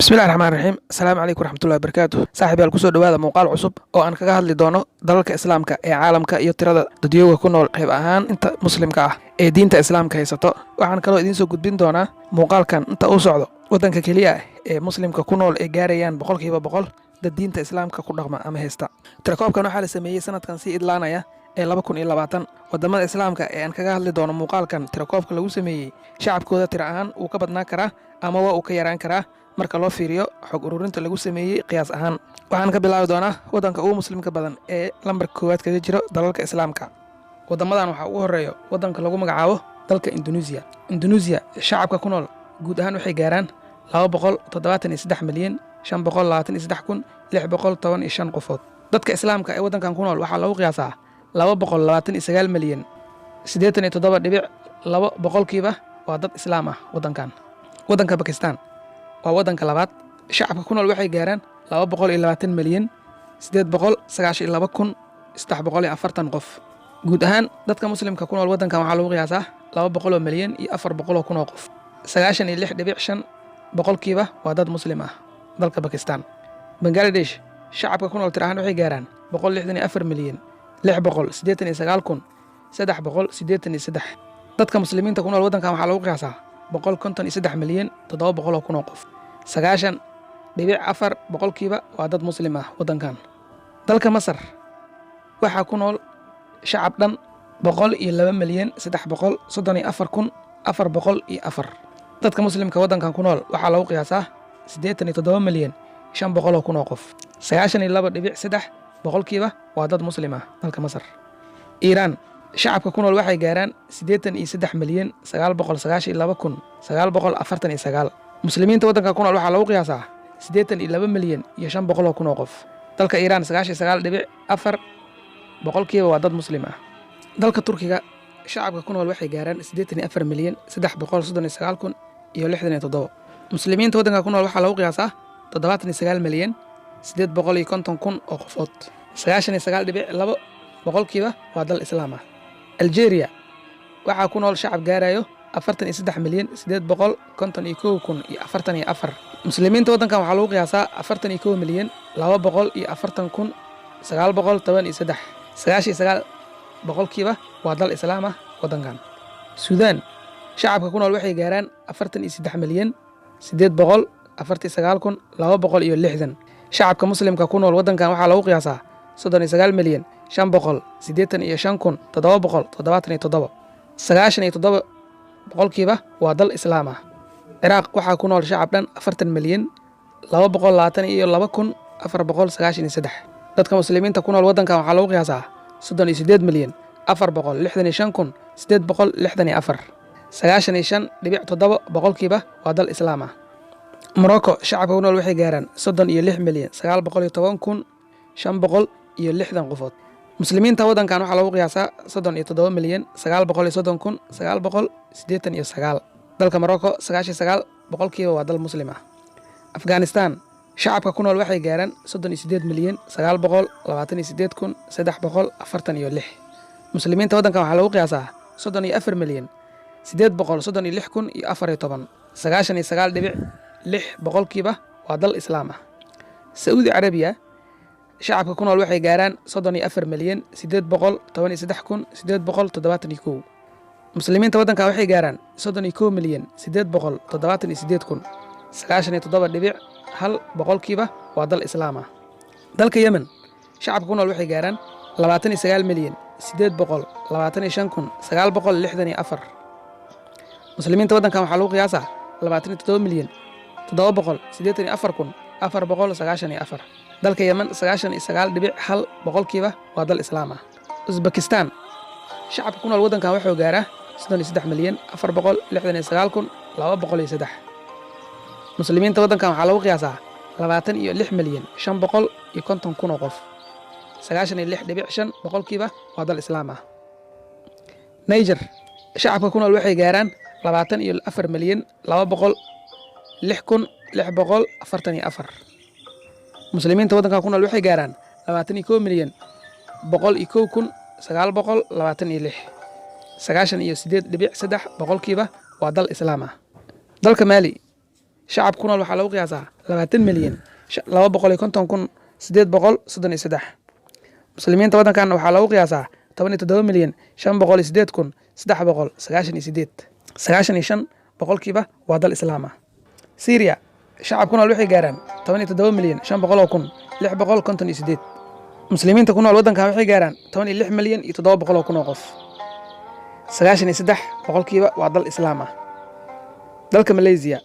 bismillahi raxmaan raxiim asalaamu calaykum waraxmatullahi wabarakaatu saaxiibayaal kusoo dhowaada muuqaal cusub oo aan kaga hadli doono dalalka islaamka ee caalamka iyo tirada dadyooga ku nool qayb ahaan inta muslimka ah ee diinta islaamka haysato. waxaan kaloo idiin soo gudbin doonaa muuqaalkan inta uu socdo waddanka keliya ah ee muslimka ku nool ay gaarayaan boqolkiiba boqol dad diinta islaamka ku dhaqma ama haysta. tirakoobkan waxaa la sameeyey sanadkan sii idlaanaya ee wadamada islaamka ee aan kaga hadli doono muuqaalkan tirakoobka lagu sameeyey shacabkooda tira ahaan wuu ka badnaan karaa ama waa uu ka yaraan karaa marka loo fiiriyo xog ururinta lagu sameeyey qiyaas ahaan. waxaan ka bilaabi doonaa waddanka ugu muslimka badan ee lambarka koowaad kaga jiro dalalka islaamka. waddamadan waxaa ugu horreeyo waddanka lagu magacaabo dalka indunuusiya shacabka ku nool guud ahaan waxay gaaraan milyan qofood. dadka islaamka ee waddankan ku nool waxaa lagu qiyaasaa milyan boqolkiiba waa dad islaam ah. waddanka bakistan waa waddanka labaad shacabka ku nool waxay gaaraan milyan qof. guud ahaan dadka muslimka ku nool waddankan waxaa lagu qiyaasaa milyan oo qof. boqolkiiba waa dad muslim ah dalka bakistan. bangaladesh shacabka ku nool tir ahaan waxay gaaraan milyan dadka muslimiinta ku nool waddankan waxaa lagu qiyaasaa milyan oo qof. boqolkiiba waa dad muslim ah waddankan. dalka masar waxaa ku nool shacab dhan milyan dadka muslimka waddankan ku nool waxaa lagu qiyaasaa milyan oo qof. boqolkiiba waa dad muslim ah dalka masar. iiraan shacabka ku nool waxay gaaraan milyan muslimiinta waddanka ku nool waxaa lagu qiyaasaa milyan oo qof. dalka iiraan boqolkiiba waa dad muslim ah. dalka turkiga shacabka ku nool waxay gaaraan milyan muslimiinta waddanka ku nool waxaa lagu qiyaasaa milyan oo qofood. boqolkiiba waa dal islaam ah. aljeeriya waxaa ku nool shacab gaarayo milyan muslimiinta waddankan waxaa lagu qiyaasaa milyan boqolkiiba waa dal islaam ah waddankan. suudaan shacabka ku nool waxay gaaraan milyan shacabka muslimka ku nool waddankan waxaa lagu qiyaasaa milyan boqolkiiba waa dal islaam ah. ciraaq waxaa ku nool shacab dhan milyan dadka muslimiinta ku nool waddankan waxaa lagu qiyaasaa milyan boqolkiiba waa dal islaam ah. morocco shacabka ku nool waxay gaaraan milyan qofood. muslimiinta waddankan waxaa lagu qiyaasaa milyan dalka morocco boqolkiiba waa dal muslim ah. afghanistan shacabka ku nool waxay gaaraan milyan muslimiinta waddankan waxaa lagu qiyaasaa milyan boqolkiiba waa dal islaam ah. sacuudi carabiya shacabka ku nool waxay gaaraan milyan muslimiinta waddankan waxay gaaraan milyan boqolkiiba waa dal islaam ah. dalka yemen shacabka ku nool waxay gaaraan milyan muslimiinta waddankan waxaa lagu qiyaasaa milyan dalka yemen boqolkiiba waa dal islaam ah. usbekistan shacabka ku nool waddankan wuxuu gaaraa milyan muslimiinta waddankan waxaa lagu qiyaasaa milyan oo qof. boqolkiiba waa dal islaam ah. niger shacabka ku nool waxay gaaraan milyan muslimiinta waddankan ku nool waxay gaaraan milyan boqolkiiba waa dal islaam ah. dalka maali shacab ku nool waxaa lagu qiyaasaa 20,250,833. muslimiinta waddankan waxaa lagu qiyaasaa 17,508,398. 95 boqolkiiba waa dal islaam ah. Syria shacab ku nool waxay gaaraan 17,500,658. muslimiinta ku nool waddankan waxay gaaraan 16,700,000 oo qof. 93 boqolkiiba waa dal islaam ah. dalka Malaysia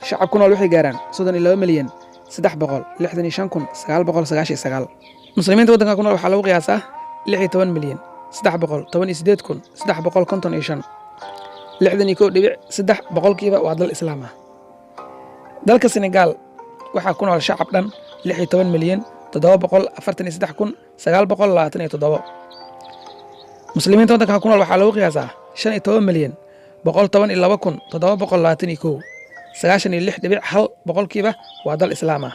shacab ku nool waxay gaaraan 32,365,999. muslimiinta waddanka ku nool waxaa lagu qiyaasaa 16,718,355. 61.3 boqolkiiba waa dal islaam ah. dalka Senegal waxaa ku nool shacab dhan 16,743,927. muslimiinta waddanka ku nool waxaa lagu qiyaasaa 15,112,721. 96.1 boqolkiiba waa dal islaam ah.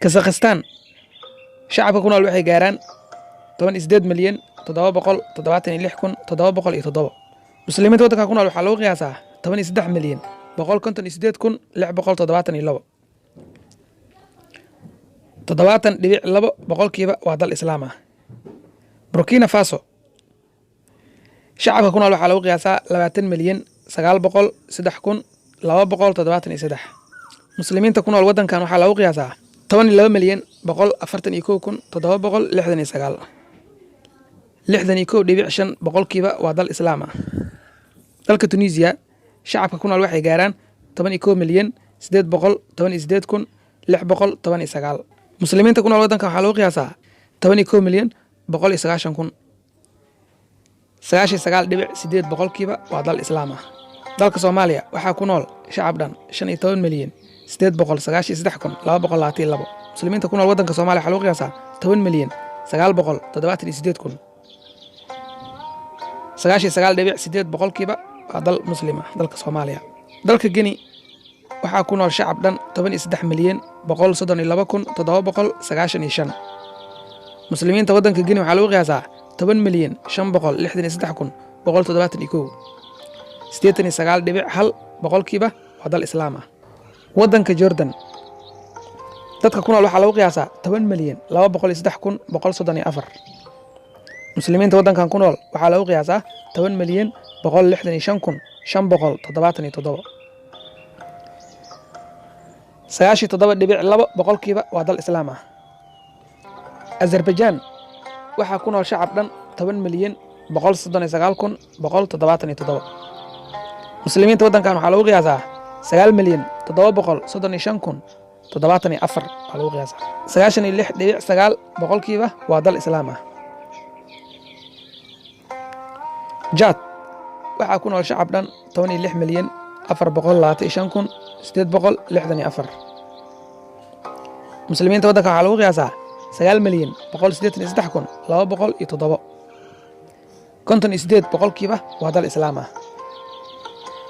Kazakhstan shacabka ku nool waxay gaaraan 18,776,707. muslimiinta waddanka ku nool waxaa lagu qiyaasaa 13,158,672. 70.2 boqolkiiba waa dal islaam ah. Burkina Faso shacabka ku nool waxaa lagu qiyaasaa 20,903,273. muslimiinta ku nool waddankan waxaa lagu qiyaasaa 12,141,769. 61.5 boqolkiiba waa dal islaam ah. dalka Tunisia shacabka ku nool waxay gaaraan 11,818,619. muslimiinta ku nool waddankan waxaa lagu qiyaasaa 11,190,000. 99.8 boqolkiiba waa dal islaam ah. dalka Soomaaliya waxaa ku nool shacab dhan 15,893,222. muslimiinta ku nool waddanka Soomaaliya waxaa lagu qiyaasaa 10,978,000. 99.8 boqolkiiba waa dal muslim ah dalka Soomaaliya. dalka Guinea waxaa ku nool shacab dhan 13,132,795. muslimiinta waddanka Guinea waxaa lagu qiyaasaa 10,563,171. 89.1 boqolkiiba waa dal islaam ah. waddanka Jordan dadka ku nool waxaa lagu qiyaasaa 10,203,134. muslimiinta waddankan ku nool waxaa lagu qiyaasaa 10,165,577. 97.2 boqolkiiba waa dal islaam ah. Azerbaijan waxaa ku nool shacab dhan 10,139,177. muslimiinta waddankan waxaa lagu qiyaasaa 9,735,074 waa lagu qiyaasaa. 96.9 boqolkiiba waa dal islaam ah. Jad waxaa ku nool shacab dhan 16,425,864. muslimiinta waddanka waxaa lagu qiyaasaa 9,183,207. 58 boqolkiiba waa dal islaam ah.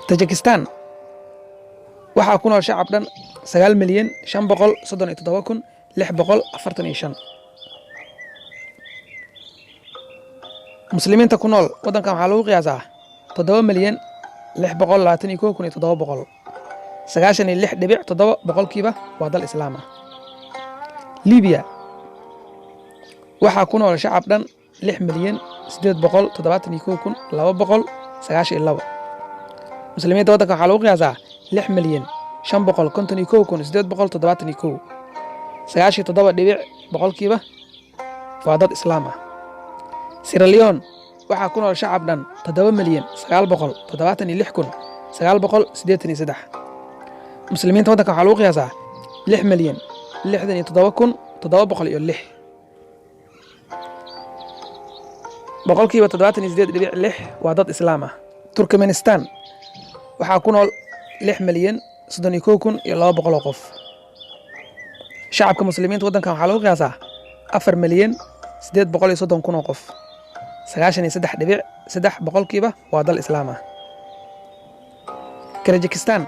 Tajikistan waxaa ku nool shacab dhan 9,537,645. muslimiinta ku nool waddankan waxaa lagu qiyaasaa 7,621,700. 96.7 boqolkiiba waa dal islaam ah. Liibiya waxaa ku nool shacab dhan 6,871,292. muslimiinta waddanka waxaa lagu qiyaasaa 6,551,872. 97 boqolkiiba waa dad islaam ah. Sierra Leone waxaa ku nool shacab dhan 7,976,983. muslimiinta waddanka waxaa lagu qiyaasaa 6,067,706. boqolkiiba 78.6 waa dad islaam ah. Turkmenistan waxaa ku nool 6,031,200 qof. shacabka muslimiinta waddankan waxaa lagu qiyaasaa 4,830,000 qof. 93.3 boqolkiiba waa dal islaam ah. Kazakhstan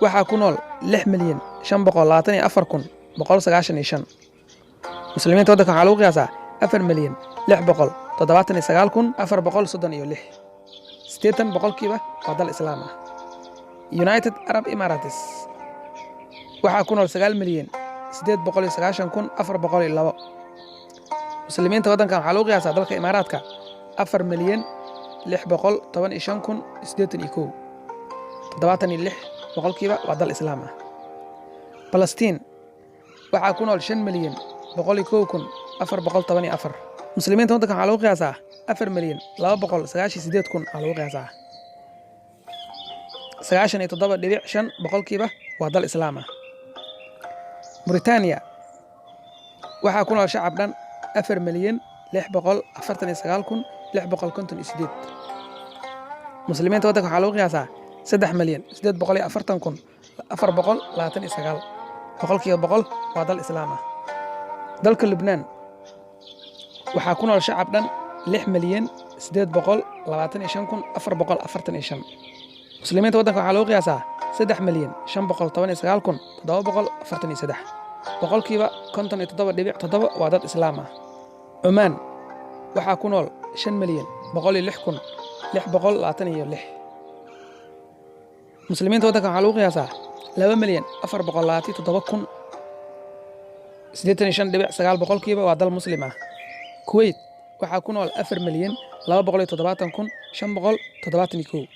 waxaa ku nool 6,524,195. muslimiinta waddankan waxaa lagu qiyaasaa 4,679,436. 80 boqolkiiba waa dal islaam ah. United Arab Emirates waxaa ku nool 9,890,402. muslimiinta waddankan waxaa lagu qiyaasaa dalka imaaraadka 4,615,081. 76 boqolkiiba waa dal islaam ah. balastiin waxaa ku nool 5,101,414. muslimiinta waddankan waxaa lagu qiyaasaa 4,298,000 aa lagu qiyaasaa. 97.5 boqolkiiba waa dal islaam ah. Mauritania waxaa ku nool shacab dhan 4,649,658. muslimiinta waddanka waxaa lagu qiyaasaa 3,840,429. boqolkiiba boqol waa dal islaam ah. dalka Lubnaan waxaa ku nool shacab dhan 6,825,445. muslimiinta waddanka waxaa lagu qiyaasaa 3,519,743. boqolkiiba 57.7 waa dad islaam ah. Cumaan waxaa ku nool 5,106,626. muslimiinta waddanka waxaa lagu qiyaasaa 2,427,085 boqolkiiba waa dal muslim ah. Kuwait waxaa ku nool 4,270,571.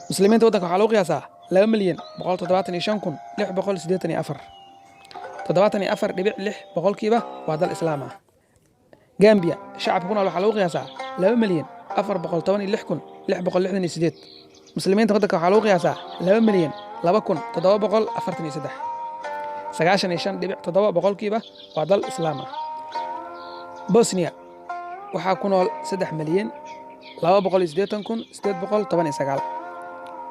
muslimiinta waddanka waxaa lagu qiyaasaa 2,175,684. 74.6 boqolkiiba waa dal islaam ah. Gambia shacabka ku nool waxaa lagu qiyaasaa 2,416,668. muslimiinta waddanka waxaa lagu qiyaasaa 2,002,743. 95.7 boqolkiiba waa dal islaam ah. Bosnia waxaa ku nool 3,280,819.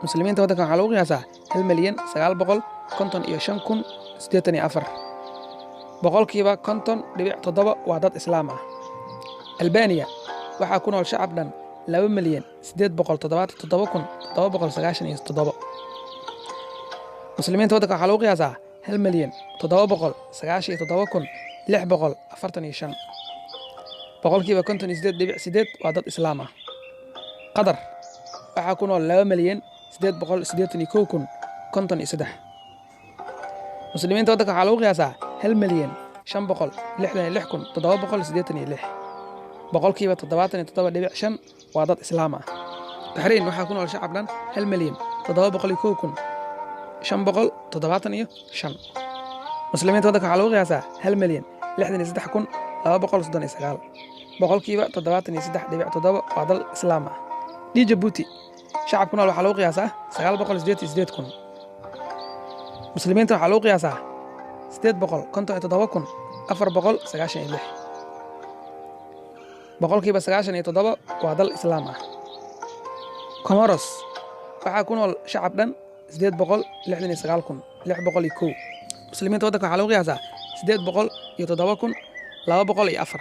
muslimiinta waddanka waxaa lagu qiyaasaa 1,955,084. boqolkiiba 50.7 waa dad islaam ah. Albania waxaa ku nool shacab dhan 2,877,797. muslimiinta waddanka waxaa lagu qiyaasaa 1,797,645. boqolkiiba 58.8 waa dad islaam ah. Qatar waxaa ku nool 2,881,053. muslimiinta waddanka waxaa lagu qiyaasaa 1,566,786. boqolkiiba 77.5 waa dad islaam ah. Baxrayn waxaa ku nool shacab dhan 1,701,575. muslimiinta waddanka waxaa lagu qiyaasaa 1,063,239. boqolkiiba 73.7 waa dal islaam ah. Djibouti shacab ku nool waxaa lagu qiyaasaa 988,000. muslimiinta waxaa lagu qiyaasaa 857,496. boqolkiiba 97 waa dal islaam ah. Comoros waxaa ku nool shacab dhan 869,601. muslimiinta waddanka waxaa lagu qiyaasaa 807,204.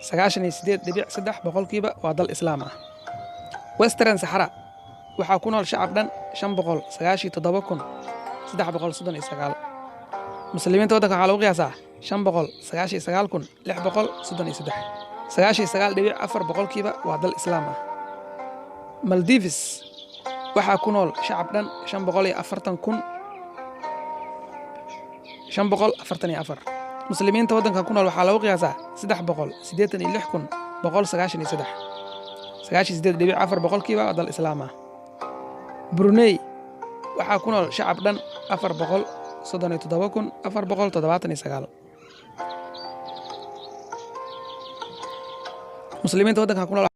98.3 boqolkiiba waa dal islaam ah. Western Sahara waxaa ku nool shacab dhan 597,339. muslimiinta waddanka waxaa lagu qiyaasaa 599,633. 99.4 boqolkiiba waa dal islaam ah. Maldives waxaa ku nool shacab dhan 540,544. muslimiinta waddankan ku nool waxaa lagu qiyaasaa 386,193. 98.4 boqolkiiba waa dal islaam ah. Brunei waxaa ku nool shacab dhan 437,479. muslimiinta waddankan ku nool